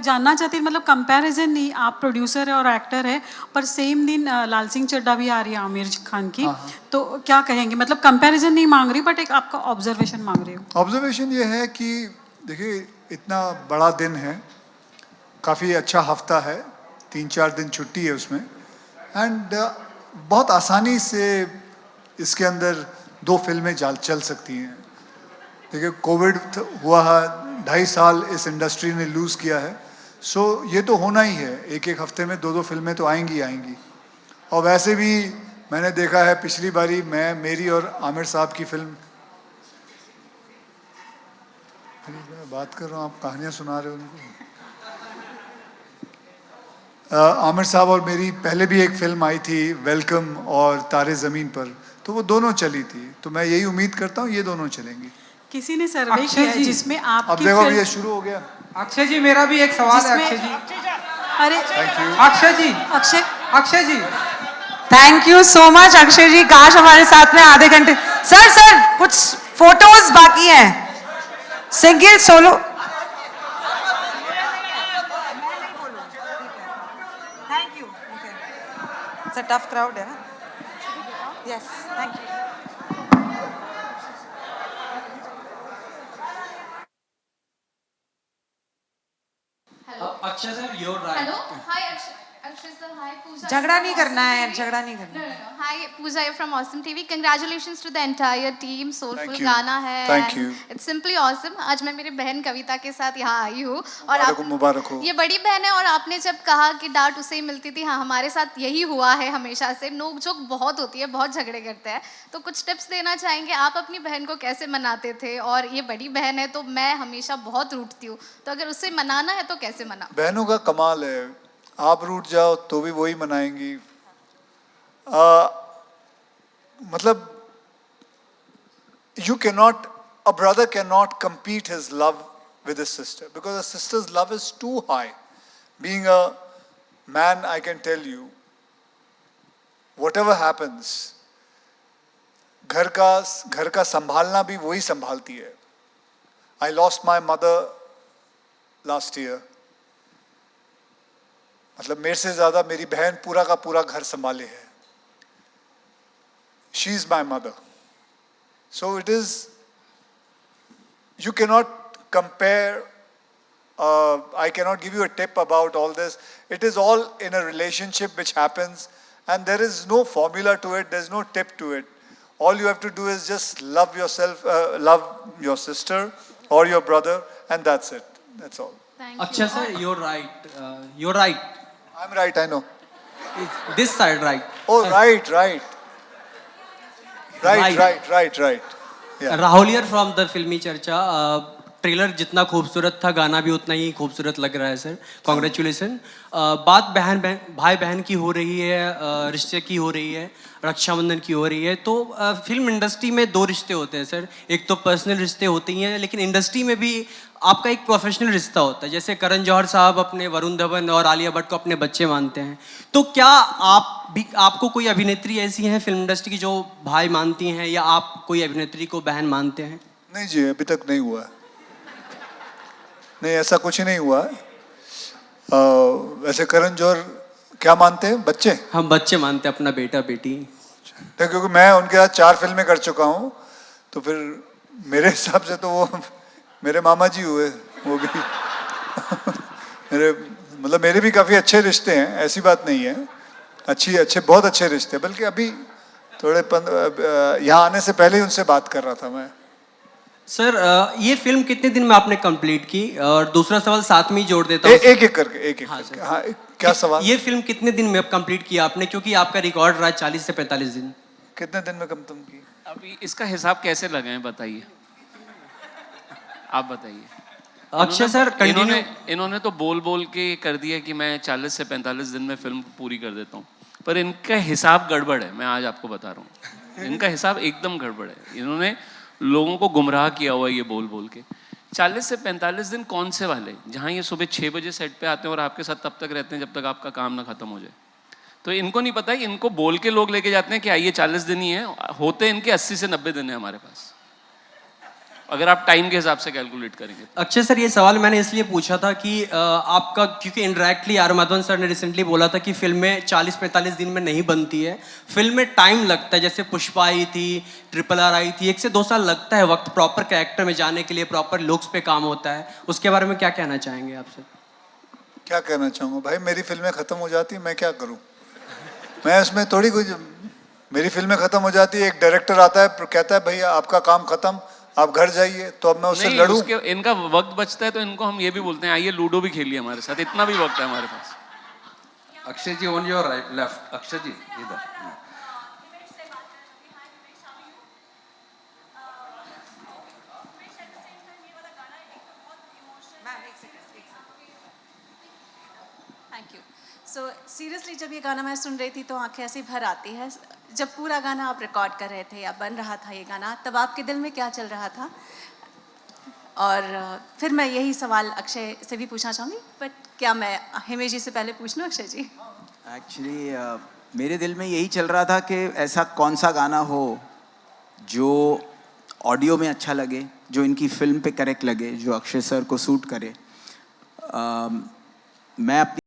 जानना चाहती हूँ, मतलब कंपैरिजन नहीं, आप प्रोड्यूसर है और एक्टर है, पर सेम दिन लाल सिंह चड्ढा भी आ रही है आमिर खान की, तो क्या कहेंगे? मतलब कंपैरिजन नहीं मांग रही, बट एक आपका ऑब्जर्वेशन मांग रही हूँ। ऑब्जर्वेशन ये है कि देखिए, इतना बड़ा दिन है, काफ़ी अच्छा हफ्ता है, 3-4 दिन छुट्टी है उसमें, एंड बहुत आसानी से इसके अंदर 2 फिल्में चल सकती हैं। देखिए, कोविड हुआ है, 2.5 साल इस इंडस्ट्री ने लूज़ किया है, सो ये तो होना ही है, एक एक हफ्ते में 2-2 फिल्में तो आएंगी आएंगी। और वैसे भी मैंने देखा है, पिछली बारी मेरी और आमिर साहब की फिल्म, मैं बात कर रहा हूँ, आप कहानियाँ सुना रहे हो उनको। आमिर साहब और मेरी पहले भी एक फिल्म आई थी वेलकम और तारे ज़मीन पर, तो वो दोनों चली थी, तो मैं यही उम्मीद करता हूँ ये दोनों चलेंगी। किसी ने सर्वे किया है जिसमें अब आपकी देखो, फिल्म, ये शुरू हो गया। अक्षय जी, मेरा भी एक सवाल है। अक्षय जी, अरे Akshay ji, Akshay, Akshay ji, thank you so much Akshay ji, काश हमारे साथ में आधे घंटे। सर कुछ फोटोज बाकी हैं, single solo. Thank you. It's a tough crowd है ना। Yes, thank you. Akshay sir, you're right. Hello, hi Akshay. Akshay sir, hi Pooja. झगड़ा नहीं from करना Awesome है, TV. झगड़ा नहीं करना। No. Hi Pooja, you're from Awesome TV. Congratulations to the entire team. Soulful Thank you. गाना है. Thank and you. It's simply awesome. आज मैं मेरी बहन कविता के साथ यहाँ आई हूँ और मुबारक हो। ये बड़ी बहन है और आपने जब कहा कि डांट उसे ही मिलती थी, हाँ हमारे साथ यही हुआ है हमेशा से। नोक झोंक बहुत होती है, बहुत झगड़े करते हैं, तो कुछ टिप्स देना चाहेंगे आप अपनी बहन को कैसे मनाते थे? और ये बड़ी बहन है तो मैं हमेशा बहुत रूठती हूँ, तो अगर उससे मनाना है तो कैसे मनाऊं? बहनों का कमाल है, आप रूठ जाओ तो भी वही मनाएंगी। मतलब you cannot, a brother cannot compete his love with his sister because a sister's love is too high. Being a man, I can tell you, whatever happens, घर का संभालना भी वही संभालती है। I lost my mother last year. मतलब मेरे से ज़्यादा मेरी बहन पूरा का पूरा घर संभाले है। She is my mother. So it is, you cannot compare, I cannot give you a tip about all this. It is all in a relationship which happens and there is no formula to it, there is no tip to it. All you have to do is just love yourself, love your sister or your brother, and that's it. That's all. Thank you. Akshay sir, you're right. You're right. I'm right, I know. This side, right. Oh, right. Right. Yeah. राहुलियर from the Filmi Charcha. Trailer जितना खूबसूरत था, गाना भी उतना ही खूबसूरत लग रहा है सर। कॉन्ग्रेचुलेसन। बात भाई बहन की हो रही है, रिश्ते की हो रही है, रक्षाबंधन की हो रही है, तो फिल्म इंडस्ट्री में 2 रिश्ते होते हैं सर। एक तो पर्सनल रिश्ते होते ही हैं, लेकिन इंडस्ट्री में भी आपका एक प्रोफेशनल रिश्ता होता है। जैसे करण जौहर साहब अपने वरुण धवन और आलिया भट्ट को अपने बच्चे मानते हैं, तो क्या आपको कोई अभिनेत्री ऐसी हैं फिल्म इंडस्ट्री की जो भाई मानती हैं, या आप कोई अभिनेत्री को बहन मानते हैं? नहीं जी, अभी तक नहीं हुआ। नहीं, ऐसा कुछ ही नहीं हुआ। वैसे करण जौहर क्या मानते हैं? बच्चे? हम बच्चे मानते हैं, अपना बेटा बेटी। क्योंकि मैं उनके साथ 4 फिल्में कर चुका हूँ, तो फिर मेरे हिसाब से तो वो मेरे मामा जी हुए, वो भी मेरे भी काफ़ी अच्छे रिश्ते हैं, ऐसी बात नहीं है। अच्छे बहुत अच्छे रिश्ते, बल्कि अभी थोड़े यहाँ आने से पहले ही उनसे बात कर रहा था मैं। सर, ये फिल्म कितने दिन में आपने कंप्लीट की? और दूसरा सवाल साथ में ही जोड़ देता हूँ। एक करके। हाँ, क्या सवाल? ये फिल्म कितने दिन में कंप्लीट किया आपने, क्योंकि आपका रिकॉर्ड रहा 40 से 45 दिन। कितने दिन में तुम की? अभी इसका हिसाब कैसे लगाएं, बताइए, आप बताइए। अक्षय सर, इन्होंने तो बोल के कर दिया कि मैं 40 से 45 दिन में फिल्म पूरी कर देता हूँ, पर इनका हिसाब गड़बड़ है। मैं आज आपको बता रहा हूँ, इनका हिसाब एकदम गड़बड़ है। इन्होंने लोगों को गुमराह किया हुआ है ये बोल के। 40 से 45 दिन कौन से वाले, जहाँ ये सुबह 6 बजे सेट पे आते हैं और आपके साथ तब तक रहते हैं जब तक आपका काम ना खत्म हो जाए। तो इनको नहीं पता, इनको बोल के लोग लेके जाते हैं कि आइए 40 दिन ही है, होते इनके 80 से 90 दिन है हमारे पास। अगर आप टाइम के हिसाब से कैलकुलेट करेंगे। अक्षय सर, ये सवाल मैंने इसलिए पूछा था कि आपका, क्योंकि इनडायरेक्टली आर माधवन सर ने रिसेंटली बोला था कि फिल्में 40-45 दिन में नहीं बनती है, फिल्म में टाइम लगता है। जैसे पुष्पा आई थी, RRR आई थी, 1 से 2 साल लगता है वक्त प्रॉपर कैरेक्टर में जाने के लिए, प्रॉपर लुक्स पे काम होता है। उसके बारे में क्या कहना चाहेंगे आप सर? क्या कहना चाहूँगा भाई, मेरी फिल्में ख़त्म हो जाती मैं क्या करूँ? मैं उसमें थोड़ी कुछ, मेरी फिल्में ख़त्म हो जाती है, एक डायरेक्टर आता है कहता है भैया आपका काम ख़त्म, आप घर जाइए, तो अब मैं उससे नहीं, लड़ूं? उसके इनका वक्त बचता है तो इनको हम ये भी बोलते हैं आइए लूडो भी खेलिए हमारे साथ, इतना भी वक्त है हमारे पास। अक्षय जी ऑन योर लेफ्ट, अक्षय जी इधर। Thank you. सो सीरियसली जब ये गाना मैं सुन रही थी तो आंखें ऐसी भर आती है। जब पूरा गाना आप रिकॉर्ड कर रहे थे या बन रहा था ये गाना, तब आपके दिल में क्या चल रहा था? और फिर मैं यही सवाल अक्षय से भी पूछना चाहूँगी, बट क्या मैं हिमेश जी से पहले पूछ लूँ? अक्षय जी, एक्चुअली मेरे दिल में यही चल रहा था कि ऐसा कौन सा गाना हो जो ऑडियो में अच्छा लगे, जो इनकी फिल्म पे करेक्ट लगे, जो अक्षय सर को सूट करे। मैं अपनी